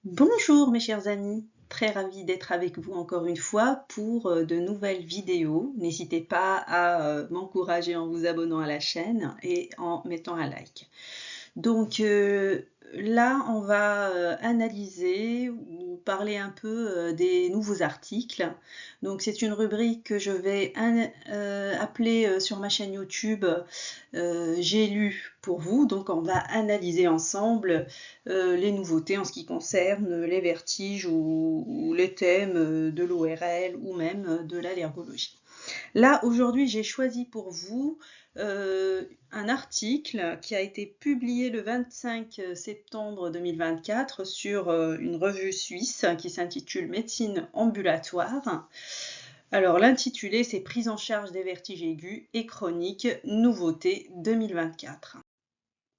Bonjour mes chers amis, très ravie d'être avec vous encore une fois pour de nouvelles vidéos. N'hésitez pas à m'encourager en vous abonnant à la chaîne et en mettant un like. Donc là, on va analyser ou parler un peu des nouveaux articles. Donc c'est une rubrique que je vais appeler sur ma chaîne YouTube J'ai lu pour vous. Donc on va analyser ensemble les nouveautés en ce qui concerne les vertiges ou les thèmes de l'ORL ou même de l'allergologie. Là, aujourd'hui, j'ai choisi pour vous un article qui a été publié le 25 septembre 2024 sur une revue suisse qui s'intitule Médecine ambulatoire. Alors, l'intitulé, c'est Prise en charge des vertiges aigus et chroniques, nouveautés 2024.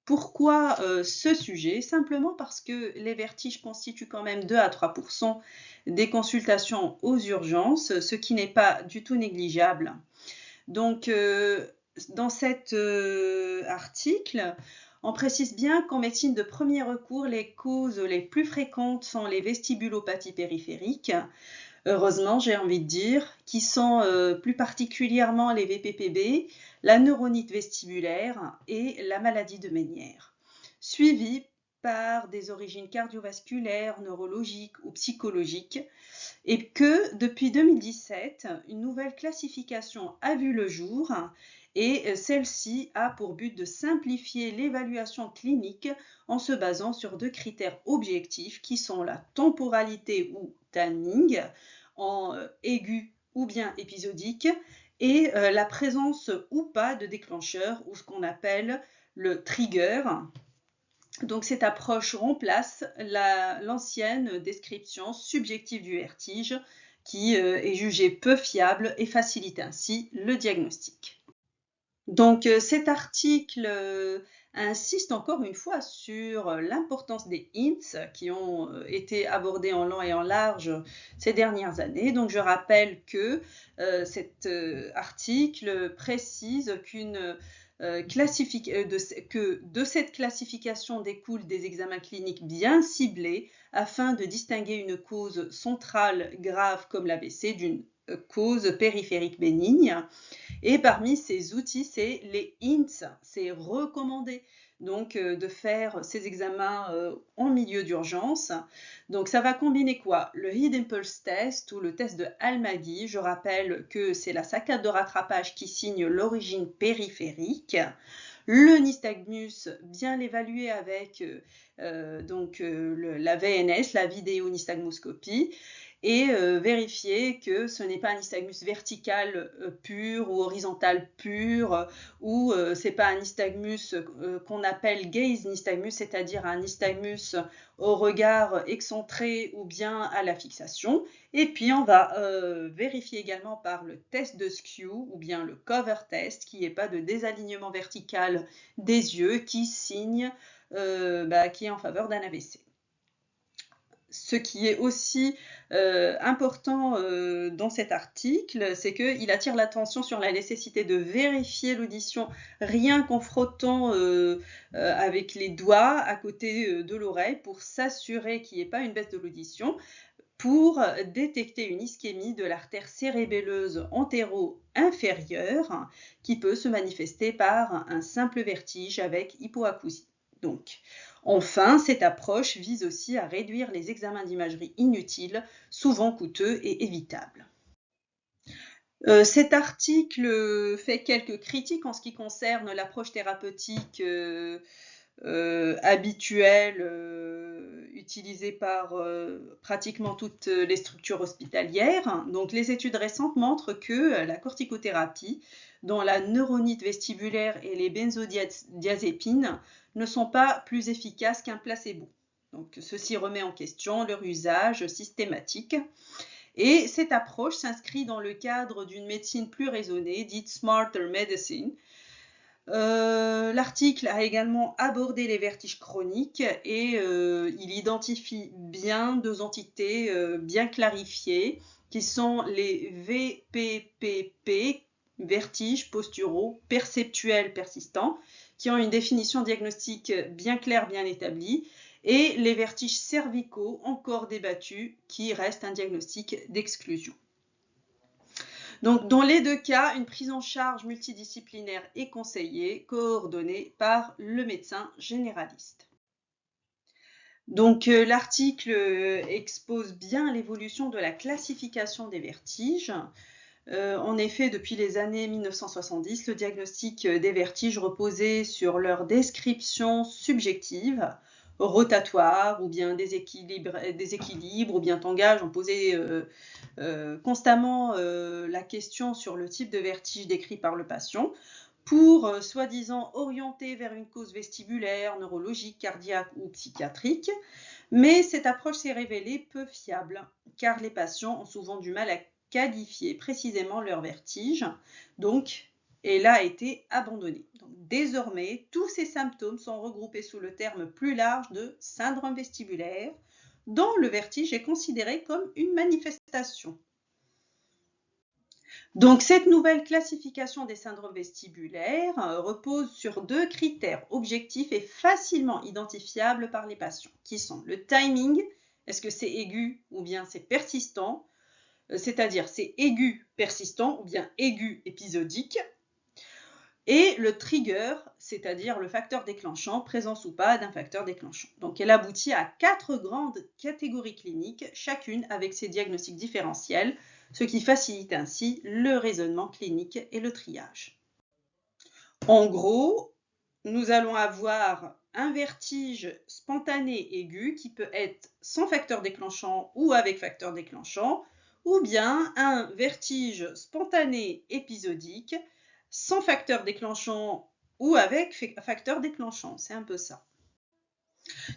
Pourquoi ce sujet? Simplement parce que les vertiges constituent quand même 2 à 3% des consultations aux urgences, ce qui n'est pas du tout négligeable. Donc, dans cet article, on précise bien qu'en médecine de premier recours, les causes les plus fréquentes sont les vestibulopathies périphériques, heureusement j'ai envie de dire, qui sont plus particulièrement les VPPB, la neuronite vestibulaire et la maladie de Ménière, suivies par des origines cardiovasculaires, neurologiques ou psychologiques, et que depuis 2017, une nouvelle classification a vu le jour et celle-ci a pour but de simplifier l'évaluation clinique en se basant sur 2 critères objectifs qui sont la temporalité ou timing en aigu ou bien épisodique et la présence ou pas de déclencheur ou ce qu'on appelle le trigger. Donc cette approche remplace l'ancienne description subjective du vertige qui est jugée peu fiable et facilite ainsi le diagnostic. Donc cet article insiste encore une fois sur l'importance des hints qui ont été abordés en long et en large ces dernières années. Donc je rappelle que cet article précise que de cette classification découlent des examens cliniques bien ciblés afin de distinguer une cause centrale grave comme l'AVC d'une cause périphérique bénigne. Et parmi ces outils, c'est les hints, c'est recommandé donc de faire ces examens en milieu d'urgence. Donc ça va combiner quoi? Le Head Impulse Test ou le test de Almaghi. Je rappelle que c'est la saccade de rattrapage qui signe l'origine périphérique. Le nystagmus, bien l'évaluer avec la VNS, la vidéo-nystagmoscopie, et vérifier que ce n'est pas un nystagmus vertical pur ou horizontal pur, ou c'est pas un nystagmus qu'on appelle gaze nystagmus, c'est-à-dire un nystagmus au regard excentré ou bien à la fixation. Et puis on va vérifier également par le test de skew ou bien le cover test qu'il n'y ait pas de désalignement vertical des yeux qui signe qui est en faveur d'un AVC. Ce qui est aussi important dans cet article, c'est qu'il attire l'attention sur la nécessité de vérifier l'audition rien qu'en frottant avec les doigts à côté de l'oreille pour s'assurer qu'il n'y ait pas une baisse de l'audition, pour détecter une ischémie de l'artère cérébelleuse antéro-inférieure qui peut se manifester par un simple vertige avec hypoacousie. Donc, enfin, cette approche vise aussi à réduire les examens d'imagerie inutiles, souvent coûteux et évitables. Cet article fait quelques critiques en ce qui concerne l'approche thérapeutique habituelle utilisée par pratiquement toutes les structures hospitalières. Donc, les études récentes montrent que la corticothérapie, dont la neuronite vestibulaire et les benzodiazépines, ne sont pas plus efficaces qu'un placebo. Donc, ceci remet en question leur usage systématique. Et cette approche s'inscrit dans le cadre d'une médecine plus raisonnée, dite Smarter Medicine. L'article a également abordé les vertiges chroniques et il identifie bien 2 entités bien clarifiées qui sont les VPPP, vertiges posturaux perceptuels persistants, qui ont une définition diagnostique bien claire, bien établie, et les vertiges cervicaux, encore débattus, qui restent un diagnostic d'exclusion. Donc, dans les deux cas, une prise en charge multidisciplinaire est conseillée, coordonnée par le médecin généraliste. Donc, l'article expose bien l'évolution de la classification des vertiges. En effet, depuis les années 1970, le diagnostic des vertiges reposait sur leur description subjective, rotatoire ou bien déséquilibre ou bien tangage. On posait constamment la question sur le type de vertige décrit par le patient pour soi-disant orienter vers une cause vestibulaire, neurologique, cardiaque ou psychiatrique. Mais cette approche s'est révélée peu fiable car les patients ont souvent du mal à qualifier précisément leur vertige. Donc, elle a été abandonnée. Donc, désormais, tous ces symptômes sont regroupés sous le terme plus large de syndrome vestibulaire, dont le vertige est considéré comme une manifestation. Donc, cette nouvelle classification des syndromes vestibulaires repose sur deux critères objectifs et facilement identifiables par les patients, qui sont le timing, est-ce que c'est aigu ou bien c'est persistant, c'est-à-dire c'est aigu persistant ou bien aigu épisodique, et le trigger, c'est-à-dire le facteur déclenchant, présence ou pas d'un facteur déclenchant. Donc, elle aboutit à 4 grandes catégories cliniques, chacune avec ses diagnostics différentiels, ce qui facilite ainsi le raisonnement clinique et le triage. En gros, nous allons avoir un vertige spontané aigu qui peut être sans facteur déclenchant ou avec facteur déclenchant, ou bien un vertige spontané épisodique sans facteur déclenchant ou avec facteur déclenchant. C'est un peu ça.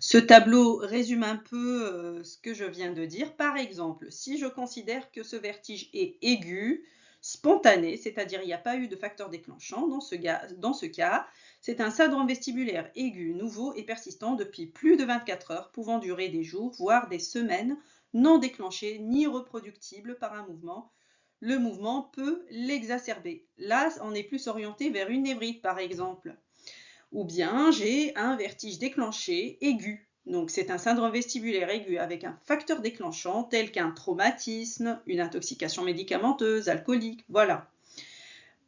Ce tableau résume un peu ce que je viens de dire. Par exemple, si je considère que ce vertige est aigu, spontané, c'est-à-dire il n'y a pas eu de facteur déclenchant, dans ce cas, c'est un syndrome vestibulaire aigu, nouveau et persistant depuis plus de 24 heures, pouvant durer des jours, voire des semaines, non déclenché ni reproductible par un mouvement. Le mouvement peut l'exacerber. Là, on est plus orienté vers une névrite, par exemple. Ou bien, j'ai un vertige déclenché aigu. Donc, c'est un syndrome vestibulaire aigu avec un facteur déclenchant tel qu'un traumatisme, une intoxication médicamenteuse, alcoolique, voilà.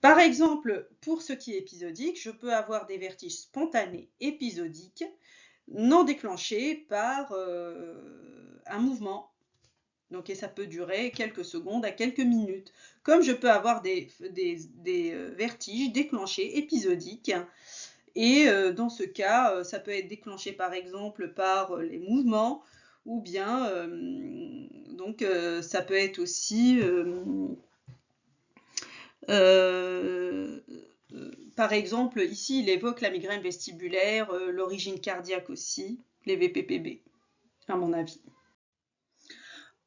Par exemple, pour ce qui est épisodique, je peux avoir des vertiges spontanés épisodiques non déclenchés par un mouvement. Donc, et ça peut durer quelques secondes à quelques minutes. Comme je peux avoir des vertiges déclenchés épisodiques. Et dans ce cas, ça peut être déclenché par exemple par les mouvements ou bien donc ça peut être aussi par exemple ici il évoque la migraine vestibulaire, l'origine cardiaque aussi, les VPPB à mon avis.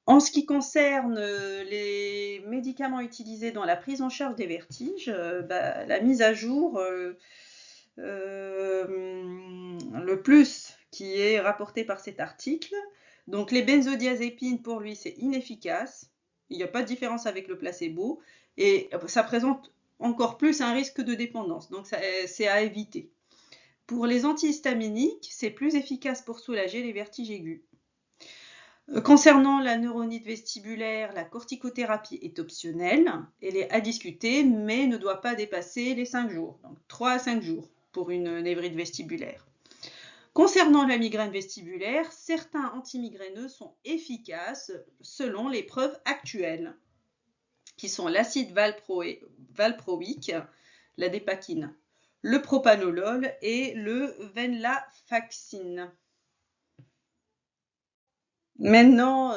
En ce qui concerne les médicaments utilisés dans la prise en charge des vertiges, la mise à jour le plus qui est rapporté par cet article. Donc les benzodiazépines, pour lui, c'est inefficace. Il n'y a pas de différence avec le placebo. Et ça présente encore plus un risque de dépendance. Donc c'est à éviter. Pour les antihistaminiques, c'est plus efficace pour soulager les vertiges aigus. Concernant la neuronite vestibulaire, la corticothérapie est optionnelle. Elle est à discuter, mais ne doit pas dépasser les 5 jours. Donc 3 à 5 jours pour une névrite vestibulaire. Concernant la migraine vestibulaire, certains antimigraineux sont efficaces selon les preuves actuelles, qui sont l'acide valproïque, la dépakine, le propanolol et le venlafaxine. Maintenant,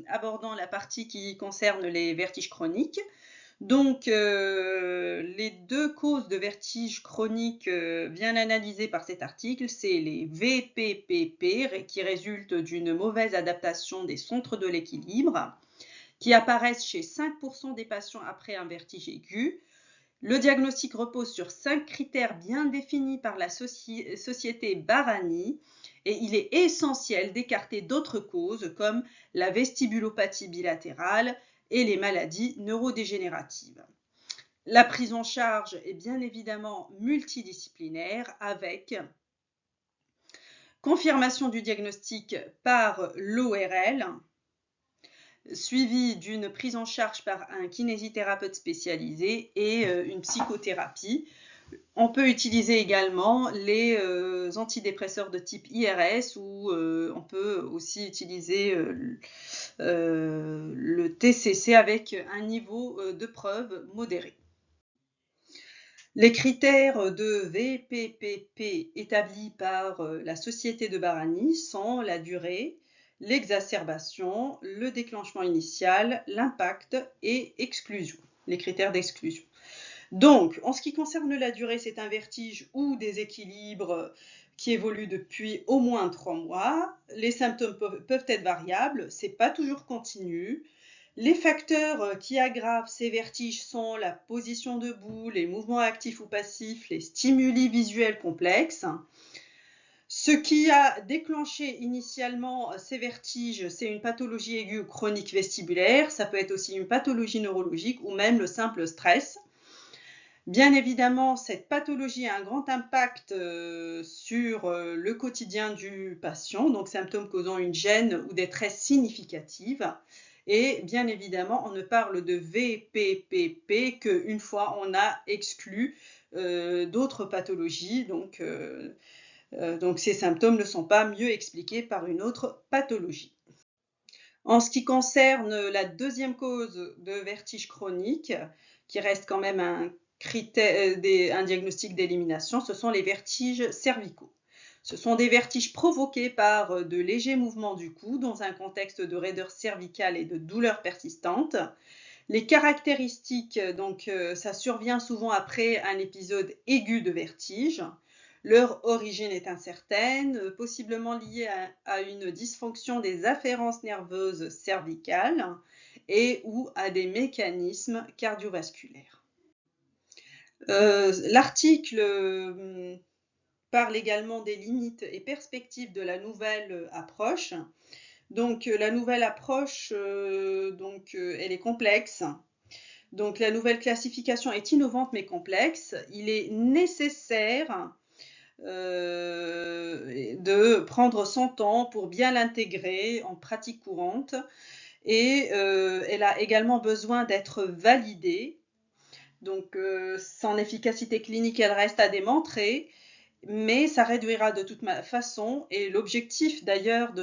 abordons la partie qui concerne les vertiges chroniques. Donc, les deux causes de vertige chronique bien analysées par cet article, c'est les VPPP qui résultent d'une mauvaise adaptation des centres de l'équilibre, qui apparaissent chez 5% des patients après un vertige aigu. Le diagnostic repose sur 5 critères bien définis par la société Barani et il est essentiel d'écarter d'autres causes comme la vestibulopathie bilatérale et les maladies neurodégénératives. La prise en charge est bien évidemment multidisciplinaire avec confirmation du diagnostic par l'ORL, suivi d'une prise en charge par un kinésithérapeute spécialisé et une psychothérapie. On peut utiliser également les antidépresseurs de type IRS ou on peut aussi utiliser le TCC avec un niveau de preuve modéré. Les critères de VPPP établis par la Société de Barani sont la durée, l'exacerbation, le déclenchement initial, l'impact et exclusion, les critères d'exclusion. Donc, en ce qui concerne la durée, c'est un vertige ou déséquilibre qui évolue depuis au moins 3 mois. Les symptômes peuvent être variables, c'est pas toujours continu. Les facteurs qui aggravent ces vertiges sont la position debout, les mouvements actifs ou passifs, les stimuli visuels complexes. Ce qui a déclenché initialement ces vertiges, c'est une pathologie aiguë ou chronique vestibulaire, ça peut être aussi une pathologie neurologique ou même le simple stress. Bien évidemment, cette pathologie a un grand impact sur le quotidien du patient, donc symptômes causant une gêne ou détresse significative. Et bien évidemment, on ne parle de VPPP qu'une fois on a exclu d'autres pathologies. Donc ces symptômes ne sont pas mieux expliqués par une autre pathologie. En ce qui concerne la deuxième cause de vertige chronique, qui reste quand même un diagnostic d'élimination, ce sont les vertiges cervicaux. Ce sont des vertiges provoqués par de légers mouvements du cou dans un contexte de raideur cervicale et de douleur persistante. Les caractéristiques, donc ça survient souvent après un épisode aigu de vertige. Leur origine est incertaine, possiblement liée à une dysfonction des afférences nerveuses cervicales et ou à des mécanismes cardiovasculaires. L'article parle également des limites et perspectives de la nouvelle approche. Donc la nouvelle approche, elle est complexe. Donc la nouvelle classification est innovante mais complexe. Il est nécessaire de prendre son temps pour bien l'intégrer en pratique courante et elle a également besoin d'être validée. Donc son efficacité clinique, elle reste à démontrer, mais ça réduira de toute façon, et l'objectif d'ailleurs de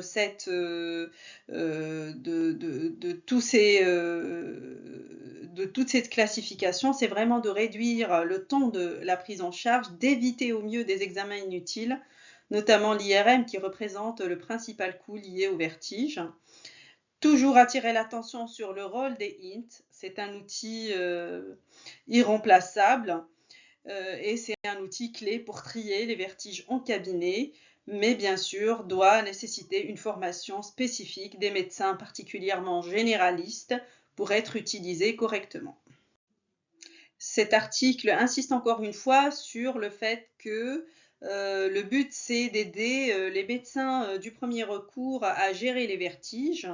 toute cette classification, c'est vraiment de réduire le temps de la prise en charge, d'éviter au mieux des examens inutiles, notamment l'IRM qui représente le principal coût lié au vertige. Toujours attirer l'attention sur le rôle des INT, c'est un outil irremplaçable et c'est un outil clé pour trier les vertiges en cabinet, mais bien sûr doit nécessiter une formation spécifique des médecins particulièrement généralistes pour être utilisé correctement. Cet article insiste encore une fois sur le fait que le but c'est d'aider les médecins du premier recours à gérer les vertiges.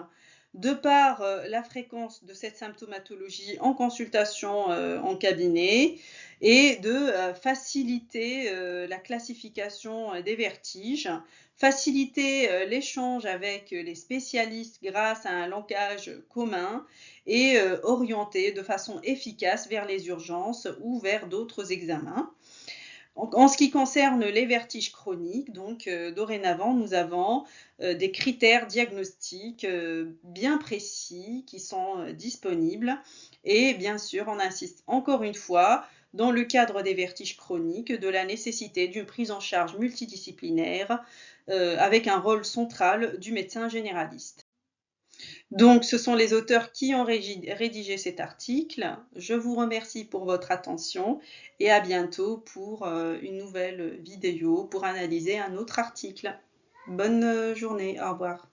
De par la fréquence de cette symptomatologie en consultation en cabinet et de faciliter la classification des vertiges, faciliter l'échange avec les spécialistes grâce à un langage commun et orienter de façon efficace vers les urgences ou vers d'autres examens. En ce qui concerne les vertiges chroniques, donc dorénavant, nous avons des critères diagnostiques bien précis qui sont disponibles. Et bien sûr, on insiste encore une fois, dans le cadre des vertiges chroniques, de la nécessité d'une prise en charge multidisciplinaire avec un rôle central du médecin généraliste. Donc, ce sont les auteurs qui ont rédigé cet article. Je vous remercie pour votre attention et à bientôt pour une nouvelle vidéo pour analyser un autre article. Bonne journée, au revoir.